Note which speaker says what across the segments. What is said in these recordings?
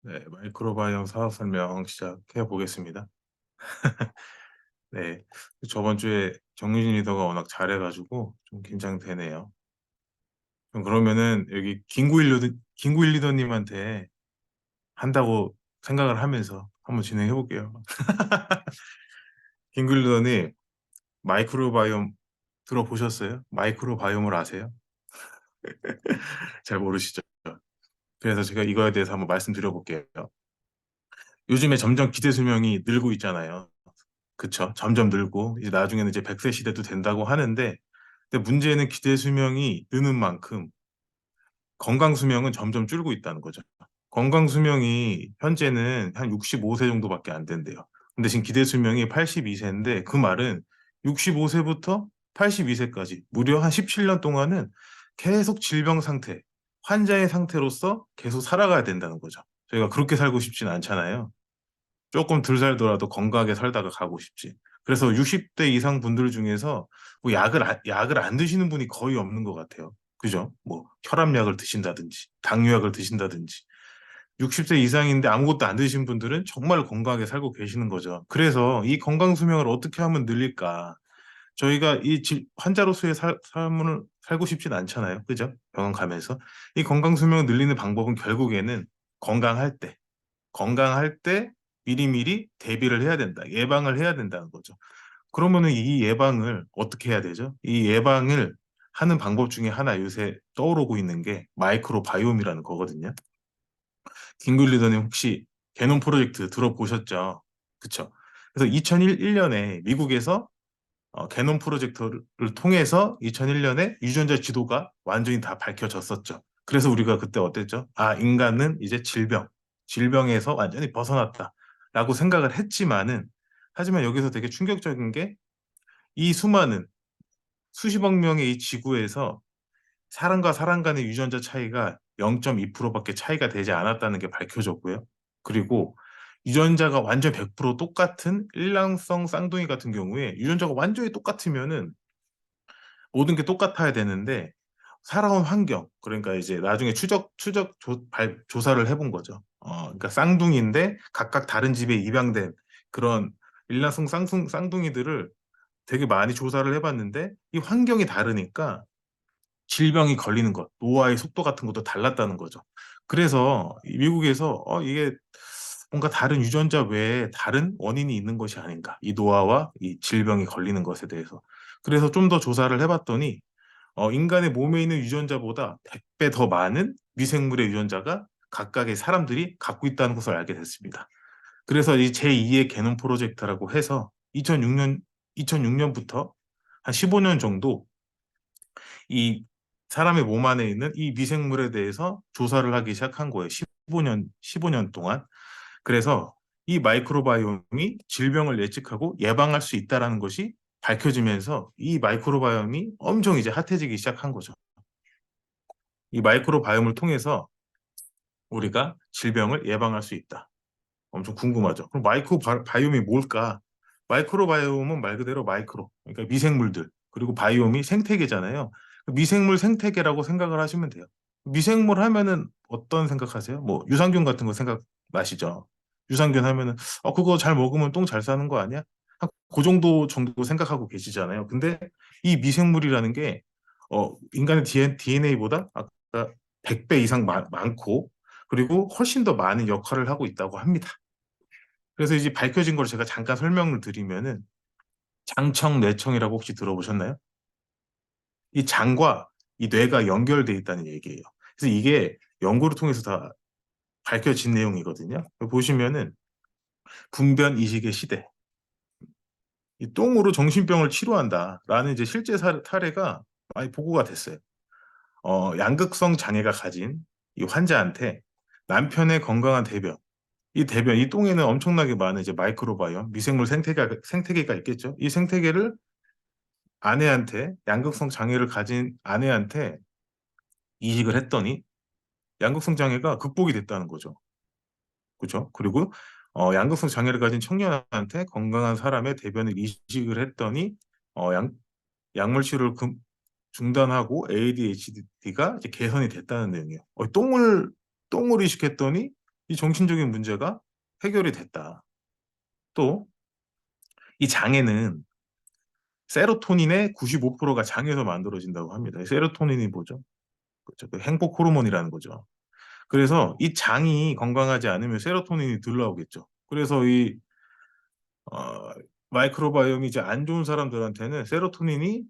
Speaker 1: 네, 마이크로바이옴 사업 설명 시작해 보겠습니다. 네, 저번 주에 정유진 리더가 워낙 잘해가지고 좀 긴장되네요. 그럼 그러면은 여기 김구일 리더님한테 한다고 생각을 하면서 한번 진행해 볼게요. 김구일 리더님, 마이크로바이옴 들어보셨어요? 마이크로바이옴을 아세요? 잘 모르시죠? 그래서 제가 이거에 대해서 한번 말씀드려 볼게요. 요즘에 점점 기대 수명이 늘고 있잖아요. 그쵸? 점점 늘고 이제 나중에는 이제 100세 시대도 된다고 하는데, 근데 문제는 기대 수명이 느는 만큼 건강 수명은 점점 줄고 있다는 거죠. 건강 수명이 현재는 한 65세 정도밖에 안 된대요. 근데 지금 기대 수명이 82세인데 그 말은 65세부터 82세까지 무려 한 17년 동안은 계속 질병 상태, 환자의 상태로서 계속 살아가야 된다는 거죠. 저희가 그렇게 살고 싶진 않잖아요. 조금 덜 살더라도 건강하게 살다가 가고 싶지. 그래서 60대 이상 분들 중에서 뭐 약을 안 드시는 분이 거의 없는 것 같아요. 그죠? 뭐 혈압약을 드신다든지 당뇨약을 드신다든지 60세 이상인데 아무것도 안 드신 분들은 정말 건강하게 살고 계시는 거죠. 그래서 이 건강 수명을 어떻게 하면 늘릴까? 저희가 환자로서의 삶을 살고 싶진 않잖아요. 그죠? 병원 가면서 이 건강 수명을 늘리는 방법은 결국에는 건강할 때 건강할 때 미리미리 대비를 해야 된다. 예방을 해야 된다는 거죠. 그러면은 이 예방을 어떻게 해야 되죠? 이 예방을 하는 방법 중에 하나 요새 떠오르고 있는 게 마이크로바이옴이라는 거거든요. 김글 리더님 혹시 게놈 프로젝트 들어보셨죠? 그쵸? 그래서 2001년에 미국에서 게놈 프로젝트를 통해서 2001년에 유전자 지도가 완전히 다 밝혀졌었죠. 그래서 우리가 그때 어땠죠? 아, 인간은 이제 질병에서 완전히 벗어났다라고 생각을 했지만은, 하지만 여기서 되게 충격적인 게 이 수많은 수십억 명의 이 지구에서 사람과 사람 간의 유전자 차이가 0.2%밖에 차이가 되지 않았다는 게 밝혀졌고요. 그리고 유전자가 완전 100% 똑같은 일란성 쌍둥이 같은 경우에 유전자가 완전히 똑같으면은 모든 게 똑같아야 되는데 살아온 환경, 그러니까 이제 나중에 조사를 해본 거죠. 그러니까 쌍둥이인데 각각 다른 집에 입양된 그런 일란성 쌍둥이들을 되게 많이 조사를 해봤는데 이 환경이 다르니까 질병이 걸리는 것, 노화의 속도 같은 것도 달랐다는 거죠. 그래서 이 미국에서 이게 뭔가 다른 유전자 외에 다른 원인이 있는 것이 아닌가. 이 노화와 이 질병이 걸리는 것에 대해서. 그래서 좀 더 조사를 해봤더니 인간의 몸에 있는 유전자보다 100배 더 많은 미생물의 유전자가 각각의 사람들이 갖고 있다는 것을 알게 됐습니다. 그래서 이 제2의 게놈 프로젝트라고 해서 2006년부터 한 15년 정도 이 사람의 몸 안에 있는 이 미생물에 대해서 조사를 하기 시작한 거예요. 15년 동안. 그래서 이 마이크로바이옴이 질병을 예측하고 예방할 수 있다라는 것이 밝혀지면서 이 마이크로바이옴이 엄청 이제 핫해지기 시작한 거죠. 이 마이크로바이옴을 통해서 우리가 질병을 예방할 수 있다. 엄청 궁금하죠. 그럼 마이크로바이옴이 뭘까? 마이크로바이옴은 말 그대로 마이크로, 그러니까 미생물들, 그리고 바이옴이 생태계잖아요. 미생물 생태계라고 생각을 하시면 돼요. 미생물 하면은 어떤 생각하세요? 뭐 유산균 같은 거 생각나시죠? 유산균 하면은 그거 잘 먹으면 똥 잘 싸는 거 아니야? 그 정도 생각하고 계시잖아요. 근데 이 미생물이라는 게 인간의 DNA보다 아까 100배 이상 많고 그리고 훨씬 더 많은 역할을 하고 있다고 합니다. 그래서 이제 밝혀진 걸 제가 잠깐 설명을 드리면은 장청, 뇌청이라고 혹시 들어보셨나요? 이 장과 이 뇌가 연결돼 있다는 얘기예요. 그래서 이게 연구를 통해서 다 밝혀진 내용이거든요. 보시면은 분변 이식의 시대, 이 똥으로 정신병을 치료한다라는 이제 실제 사례가 많이 보고가 됐어요. 양극성 장애가 가진 이 환자한테 남편의 건강한 대변, 이 똥에는 엄청나게 많은 이제 마이크로바이옴, 미생물 생태계가 있겠죠. 이 생태계를 양극성 장애를 가진 아내한테 이식을 했더니 양극성 장애가 극복이 됐다는 거죠. 그렇죠? 그리고 양극성 장애를 가진 청년한테 건강한 사람의 대변을 이식을 했더니 약물 치료를 중단하고 ADHD가 이제 개선이 됐다는 내용이에요. 똥을 이식했더니 이 정신적인 문제가 해결이 됐다. 또 이 장애는 세로토닌의 95%가 장에서 만들어진다고 합니다. 세로토닌이 뭐죠? 그렇죠. 그 행복 호르몬이라는 거죠. 그래서 이 장이 건강하지 않으면 세로토닌이 덜 나오겠죠. 그래서 이 어, 마이크로바이옴이 이제 안 좋은 사람들한테는 세로토닌이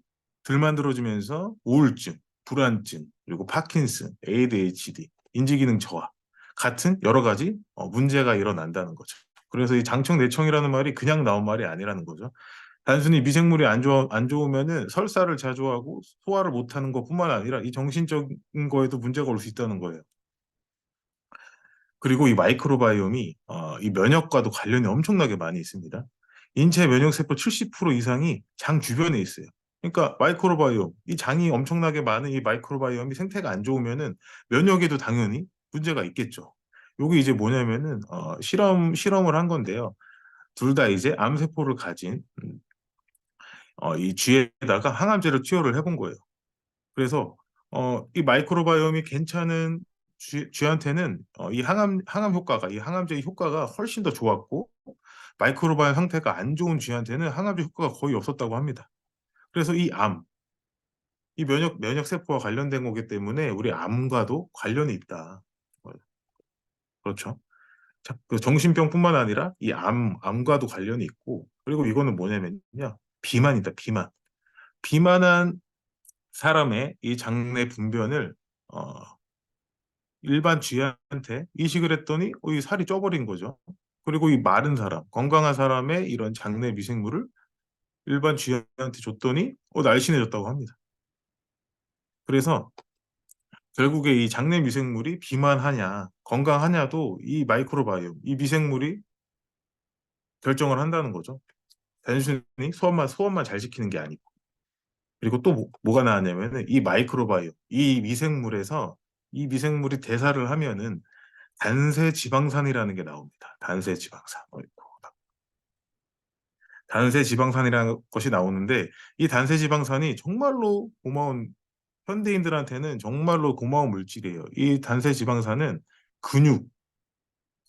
Speaker 1: 덜 만들어지면서 우울증, 불안증, 그리고 파킨슨, ADHD, 인지기능 저하 같은 여러 가지 문제가 일어난다는 거죠. 그래서 이 장청내청이라는 말이 그냥 나온 말이 아니라는 거죠. 단순히 미생물이 안 좋으면은 설사를 자주 하고 소화를 못하는 것뿐만 아니라 이 정신적인 거에도 문제가 올 수 있다는 거예요. 그리고 이 마이크로바이옴이 이 면역과도 관련이 엄청나게 많이 있습니다. 인체 면역세포 70% 이상이 장 주변에 있어요. 그러니까 마이크로바이옴, 이 장이 엄청나게 많은 이 마이크로바이옴이 생태가 안 좋으면은 면역에도 당연히 문제가 있겠죠. 요게 이제 뭐냐면은 실험을 한 건데요. 둘 다 이제 암세포를 가진 이 쥐에다가 항암제를 투여를 해본 거예요. 그래서 이 마이크로바이옴이 괜찮은 쥐한테는 이 항암 효과가 이 항암제의 효과가 훨씬 더 좋았고 마이크로바이옴 상태가 안 좋은 쥐한테는 항암제 효과가 거의 없었다고 합니다. 그래서 이 면역 세포와 관련된 거기 때문에 우리 암과도 관련이 있다. 그렇죠. 자, 그 정신병뿐만 아니라 이 암과도 관련이 있고 그리고 이거는 뭐냐면요. 비만이다, 비만. 비만한 사람의 이 장내 분변을 어, 일반 쥐한테 이식을 했더니 이 살이 쪄버린 거죠. 그리고 이 마른 사람, 건강한 사람의 이런 장내 미생물을 일반 쥐한테 줬더니 날씬해졌다고 합니다. 그래서 결국에 이 장내 미생물이 비만하냐, 건강하냐도 이 마이크로바이옴, 이 미생물이 결정을 한다는 거죠. 단순히 소원만 잘 지키는 게 아니고. 그리고 또 뭐가 나왔냐면은 이 마이크로바이옴, 이 미생물에서 이 미생물이 대사를 하면은 단세 지방산이라는 게 나옵니다. 단세 지방산. 단세 지방산이라는 것이 나오는데 이 단세 지방산이 정말로 고마운 현대인들한테는 정말로 고마운 물질이에요. 이 단세 지방산은 근육,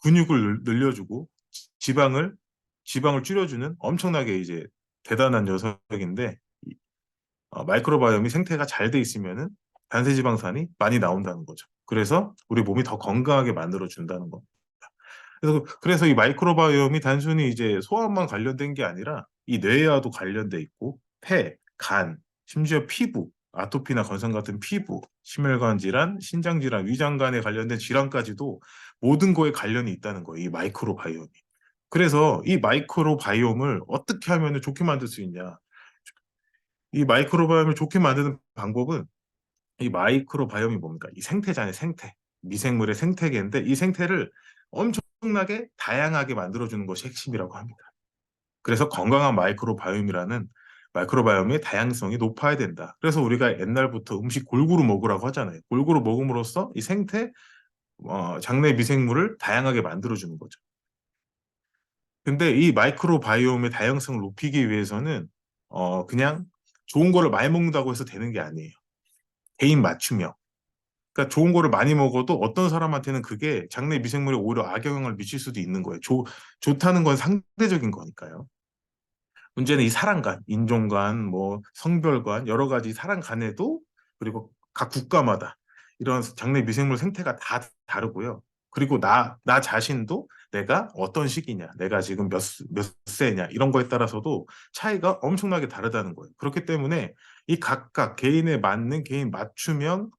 Speaker 1: 근육을 늘려주고 지방을 지방을 줄여주는 엄청나게 이제 대단한 녀석인데 마이크로바이옴이 생태가 잘 돼 있으면은 단세 지방산이 많이 나온다는 거죠. 그래서 우리 몸이 더 건강하게 만들어 준다는 거. 그래서 이 마이크로바이옴이 단순히 이제 소화만 관련된 게 아니라 이 뇌와도 관련돼 있고 폐, 간, 심지어 피부, 아토피나 건성 같은 피부, 심혈관 질환, 신장 질환, 위장관에 관련된 질환까지도 모든 거에 관련이 있다는 거예요. 이 마이크로바이옴이. 그래서 이 마이크로바이옴을 어떻게 하면 좋게 만들 수 있냐? 이 마이크로바이옴을 좋게 만드는 방법은 이 마이크로바이옴이 뭡니까? 이 생태잖아요, 생태. 미생물의 생태계인데 이 생태를 엄청나게 다양하게 만들어주는 것이 핵심이라고 합니다. 그래서 건강한 마이크로바이옴의 다양성이 높아야 된다. 그래서 우리가 옛날부터 음식 골고루 먹으라고 하잖아요. 골고루 먹음으로써 이 장내 미생물을 다양하게 만들어주는 거죠. 근데 이 마이크로바이옴의 다양성을 높이기 위해서는 그냥 좋은 거를 많이 먹는다고 해서 되는 게 아니에요. 개인 맞춤형. 그러니까 좋은 거를 많이 먹어도 어떤 사람한테는 그게 장내 미생물에 오히려 악영향을 미칠 수도 있는 거예요. 좋다는 건 상대적인 거니까요. 문제는 이 사랑관, 인종관, 뭐 성별관 여러 가지 사랑관에도 그리고 각 국가마다 이런 장내 미생물 생태가 다 다르고요. 그리고 나 자신도 내가 어떤 시기냐, 내가 지금 몇 세냐 이런 거에 따라서도 차이가 엄청나게 다르다는 거예요. 그렇기 때문에 이 각각 개인에 맞는 개인 맞춤형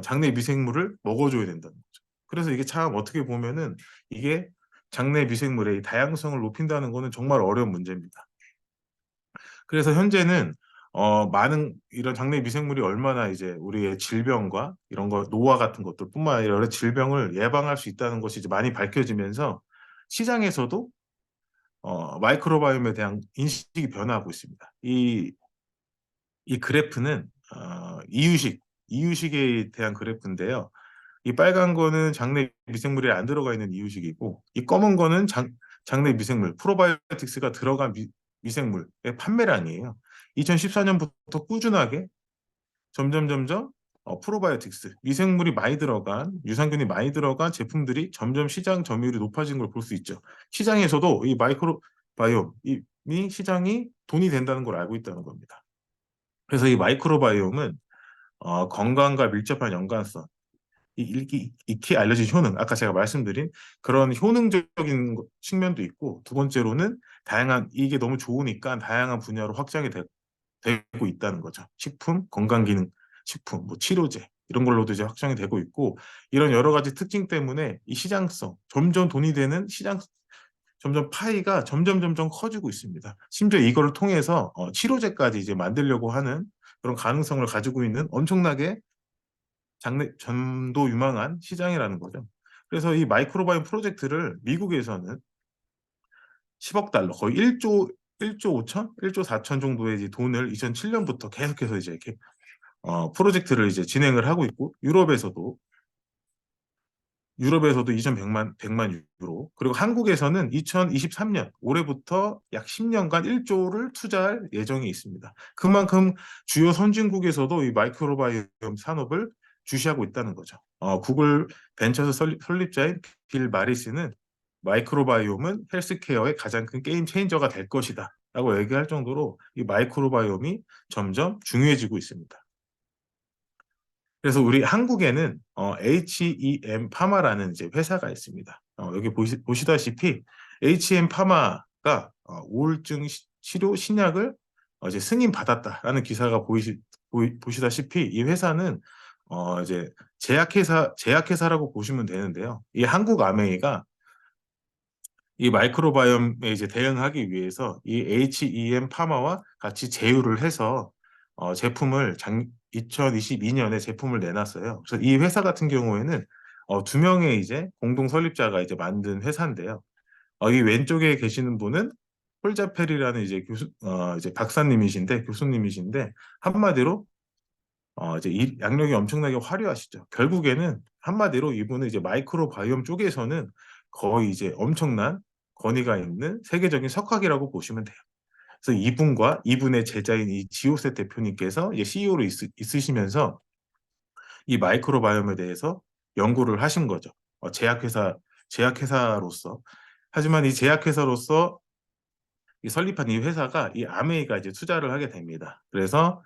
Speaker 1: 장내 미생물을 먹어줘야 된다는 거죠. 그래서 이게 참 어떻게 보면은 이게 장내 미생물의 다양성을 높인다는 거는 정말 어려운 문제입니다. 그래서 현재는 많은 이런 장내 미생물이 얼마나 이제 우리의 질병과 이런 거 노화 같은 것들뿐만 아니라 여러 질병을 예방할 수 있다는 것이 이제 많이 밝혀지면서 시장에서도 마이크로바이옴에 대한 인식이 변화하고 있습니다. 이 그래프는 이유식에 대한 그래프인데요. 이 빨간 거는 장내 미생물이 안 들어가 있는 이유식이고 이 검은 거는 장내 미생물 프로바이오틱스가 들어간 미생물의 판매량이에요. 2014년부터 꾸준하게 점점 프로바이오틱스, 미생물이 많이 들어간, 유산균이 많이 들어간 제품들이 점점 시장 점유율이 높아지는 걸 볼 수 있죠. 시장에서도 이 마이크로바이옴이 시장이 돈이 된다는 걸 알고 있다는 겁니다. 그래서 이 마이크로바이옴은 건강과 밀접한 연관성, 익히 알려진 효능, 아까 제가 말씀드린 그런 효능적인 측면도 있고, 두 번째로는 다양한, 이게 너무 좋으니까 다양한 분야로 확장이 되고 있다는 거죠. 식품, 건강기능 식품, 뭐 치료제 이런 걸로도 이제 확장이 되고 있고, 이런 여러 가지 특징 때문에 이 시장성, 점점 돈이 되는 시장, 점점 파이가 점점 커지고 있습니다. 심지어 이거를 통해서 치료제까지 이제 만들려고 하는 그런 가능성을 가지고 있는 엄청나게 전도 유망한 시장이라는 거죠. 그래서 이 마이크로바이옴 프로젝트를 미국에서는 10억 달러, 거의 1조 5천, 1조 4천 정도의 이제 돈을 2007년부터 계속해서 이제 이렇게 프로젝트를 이제 진행을 하고 있고, 유럽에서도 2,100만 유로, 그리고 한국에서는 2023년 올해부터 약 10년간 1조를 투자할 예정이 있습니다. 그만큼 주요 선진국에서도 이 마이크로바이옴 산업을 주시하고 있다는 거죠. 구글 벤처스 설립자인 빌 마리스는 마이크로바이옴은 헬스케어의 가장 큰 게임 체인저가 될 것이다 라고 얘기할 정도로 이 마이크로바이옴이 점점 중요해지고 있습니다. 그래서 우리 한국에는 HEM 파마라는 이제 회사가 있습니다. 여기 보시다시피 HEM 파마가 우울증 치료 신약을 이제 승인 받았다라는 기사가 보시다시피 이 회사는 이제 제약회사라고 보시면 되는데요. 이 한국아메이가 이 마이크로바이옴에 이제 대응하기 위해서 이 HEM 파마와 같이 제휴를 해서 제품을 2022년에 제품을 내놨어요. 그래서 이 회사 같은 경우에는 두 명의 이제 공동 설립자가 이제 만든 회사인데요. 이 왼쪽에 계시는 분은 폴자페리라는 이제 이제 교수님이신데 한마디로 이제 이 양력이 엄청나게 화려하시죠. 결국에는 한마디로 이분은 이제 마이크로바이옴 쪽에서는 거의 이제 엄청난 권위가 있는 세계적인 석학이라고 보시면 돼요. 그래서 이분과 이분의 제자인 이 지오셋 대표님께서 이제 CEO로 있으시면서 이 마이크로바이옴에 대해서 연구를 하신 거죠. 제약회사로서. 하지만 이 제약회사로서 이 설립한 이 회사가 이 아메이가 이제 투자를 하게 됩니다. 그래서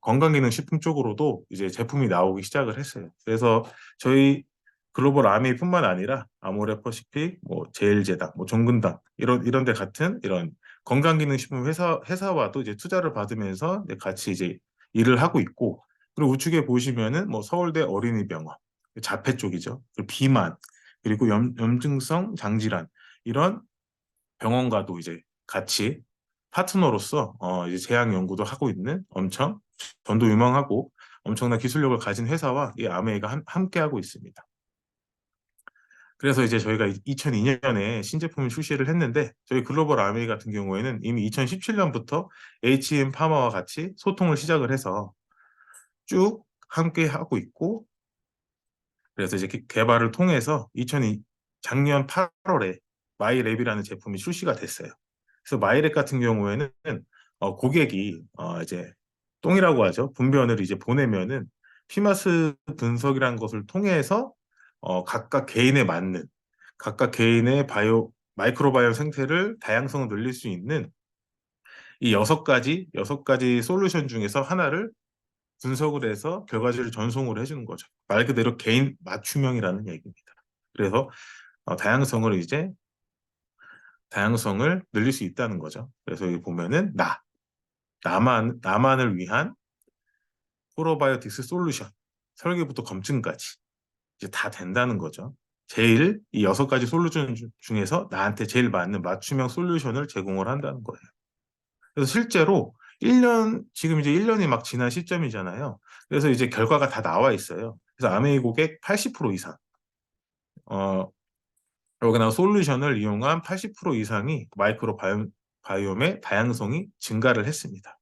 Speaker 1: 건강기능식품 쪽으로도 이제 제품이 나오기 시작을 했어요. 그래서 저희 글로벌 아메이뿐만 아니라 아모레퍼시픽, 뭐 제일제당, 뭐 종근당 이런 데 같은 이런 건강기능식품 회사와도 이제 투자를 받으면서 이제 같이 이제 일을 하고 있고, 그리고 우측에 보시면은 뭐 서울대 어린이병원 자폐 쪽이죠. 그리고 비만, 그리고 염증성 장질환 이런 병원과도 이제 같이 파트너로서 이제 제약 연구도 하고 있는 엄청 전도 유망하고 엄청난 기술력을 가진 회사와 이 아메이가 함께 하고 있습니다. 그래서 이제 저희가 2002년에 신제품을 출시를 했는데, 저희 글로벌 아메이 같은 경우에는 이미 2017년부터 HM 파마와 같이 소통을 시작을 해서 쭉 함께 하고 있고, 그래서 이제 개발을 통해서 작년 8월에 마이랩이라는 제품이 출시가 됐어요. 그래서 마이랩 같은 경우에는 고객이 이제 똥이라고 하죠. 분변을 이제 보내면은 피마스 분석이라는 것을 통해서 각각 개인에 맞는, 각각 개인의 마이크로바이옴 생태를 다양성을 늘릴 수 있는 이 여섯 가지 솔루션 중에서 하나를 분석을 해서 결과지를 전송을 해주는 거죠. 말 그대로 개인 맞춤형이라는 얘기입니다. 그래서 다양성을 늘릴 수 있다는 거죠. 그래서 여기 보면은 나만을 위한 프로바이오틱스 솔루션, 설계부터 검증까지 이제 다 된다는 거죠. 제일 이 여섯 가지 솔루션 중에서 나한테 제일 맞는 맞춤형 솔루션을 제공을 한다는 거예요. 그래서 실제로 지금 이제 1년이 막 지난 시점이잖아요. 그래서 이제 결과가 다 나와 있어요. 그래서 아메이 고객 80% 이상, 어, 여기나 솔루션을 이용한 80% 이상이 바이옴의 다양성이 증가를 했습니다.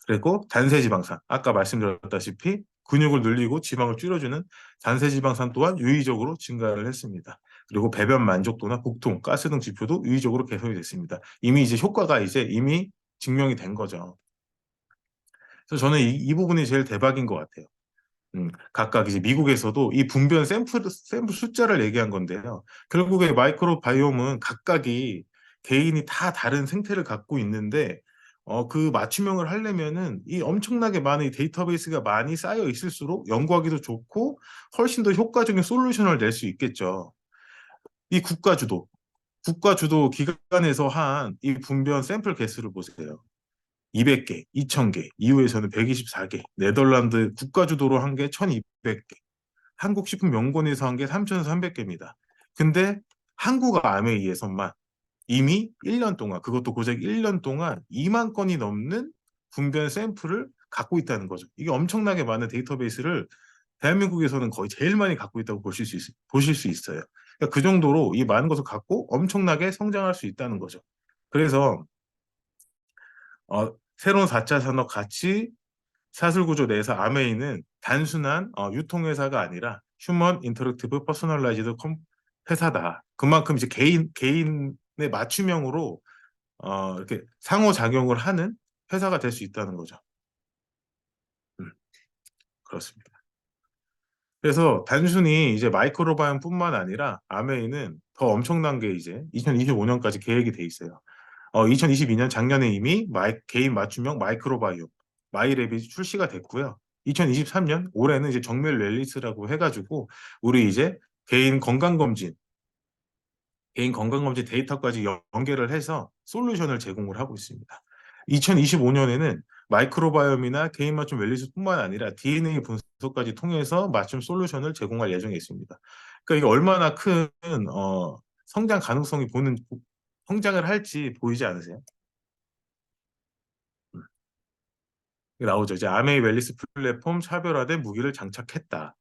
Speaker 1: 그리고 단세지방산, 아까 말씀드렸다시피 근육을 늘리고 지방을 줄여주는 단세지방산 또한 유의적으로 증가를 했습니다. 그리고 배변 만족도나 복통, 가스 등 지표도 유의적으로 개선이 됐습니다. 이미 이제 효과가 이미 증명이 된 거죠. 그래서 저는 이 부분이 제일 대박인 것 같아요. 각각 이제 미국에서도 이 분변 샘플 숫자를 얘기한 건데요. 결국에 마이크로바이옴은 각각이 개인이 다 다른 생태를 갖고 있는데, 그 맞춤형을 하려면은 이 엄청나게 많은 이 데이터베이스가 많이 쌓여 있을수록 연구하기도 좋고 훨씬 더 효과적인 솔루션을 낼 수 있겠죠. 이 국가 주도 기관에서 한 이 분변 샘플 개수를 보세요. 200개, 2000개, EU에서는 124개, 네덜란드 국가 주도로 한 게 1200개, 한국식품연구원에서 한 게 3300개입니다. 근데 한국 아메이에서만 이미 1년 동안, 그것도 고작 1년 동안 2만 건이 넘는 분변 샘플을 갖고 있다는 거죠. 이게 엄청나게 많은 데이터베이스를 대한민국에서는 거의 제일 많이 갖고 있다고 보실 수 있어요. 그러니까 그 정도로 이 많은 것을 갖고 엄청나게 성장할 수 있다는 거죠. 그래서 새로운 4차 산업 가치 사슬 구조 내에서 아메이는 단순한 유통회사가 아니라 휴먼 인터랙티브 퍼스널라이즈드 회사다. 그만큼 이제 개인의 맞춤형으로 이렇게 상호작용을 하는 회사가 될 수 있다는 거죠. 음, 그렇습니다. 그래서 단순히 이제 마이크로바이옴뿐만 아니라 아메이는 더 엄청난 게 이제 2025년까지 계획이 돼 있어요. 2022년 작년에 이미 개인 맞춤형 마이크로바이옴 마이랩이 출시가 됐고요. 2023년 올해는 이제 정밀 웰리스라고 해가지고 우리 이제 개인 건강검진 개인 건강검진 데이터까지 연계를 해서 솔루션을 제공을 하고 있습니다. 2025년에는 마이크로바이옴이나 개인 맞춤 웰리스뿐만 아니라 DNA 분석까지 통해서 맞춤 솔루션을 제공할 예정에 있습니다. 그러니까 이게 얼마나 큰 성장 가능성이 성장을 할지 보이지 않으세요? 음, 이게 나오죠. 이제 아메이 웰리스 플랫폼 차별화된 무기를 장착했다.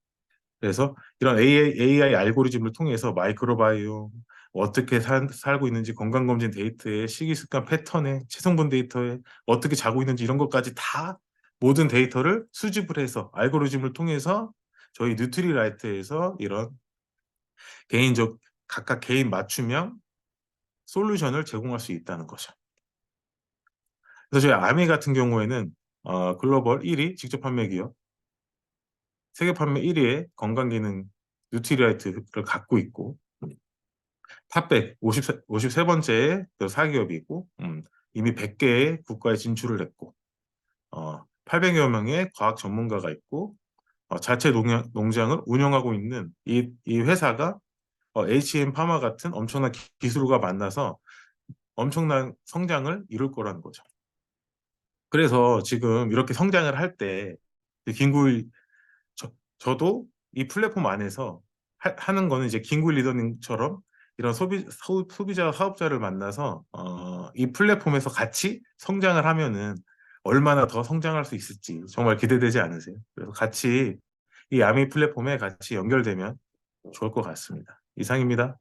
Speaker 1: 그래서 이런 AI 알고리즘을 통해서 마이크로바이옴 어떻게 살고 있는지 건강검진 데이터에 식이습관 패턴에 체성분 데이터에 어떻게 자고 있는지 이런 것까지 다 모든 데이터를 수집을 해서 알고리즘을 통해서 저희 뉴트리라이트에서 이런 개인적 각각 개인 맞춤형 솔루션을 제공할 수 있다는 거죠. 그래서 저희 아미 같은 경우에는 글로벌 1위 직접 판매 기업, 세계 판매 1위의 건강기능 뉴트리라이트를 갖고 있고 탑백 53번째 사기업이고 이미 100개의 국가에 진출을 했고 800여 명의 과학 전문가가 있고 자체 농장을 운영하고 있는 이 회사가 HM 파마 같은 엄청난 기술과 만나서 엄청난 성장을 이룰 거라는 거죠. 그래서 지금 이렇게 성장을 할 때 김구일 저도 이 플랫폼 안에서 하는 거는 이제 긴구 리더님처럼 이런 소비자 사업자를 만나서 이 플랫폼에서 같이 성장을 하면은 얼마나 더 성장할 수 있을지 정말 기대되지 않으세요? 그래서 같이 이 야미 플랫폼에 같이 연결되면 좋을 것 같습니다. 이상입니다.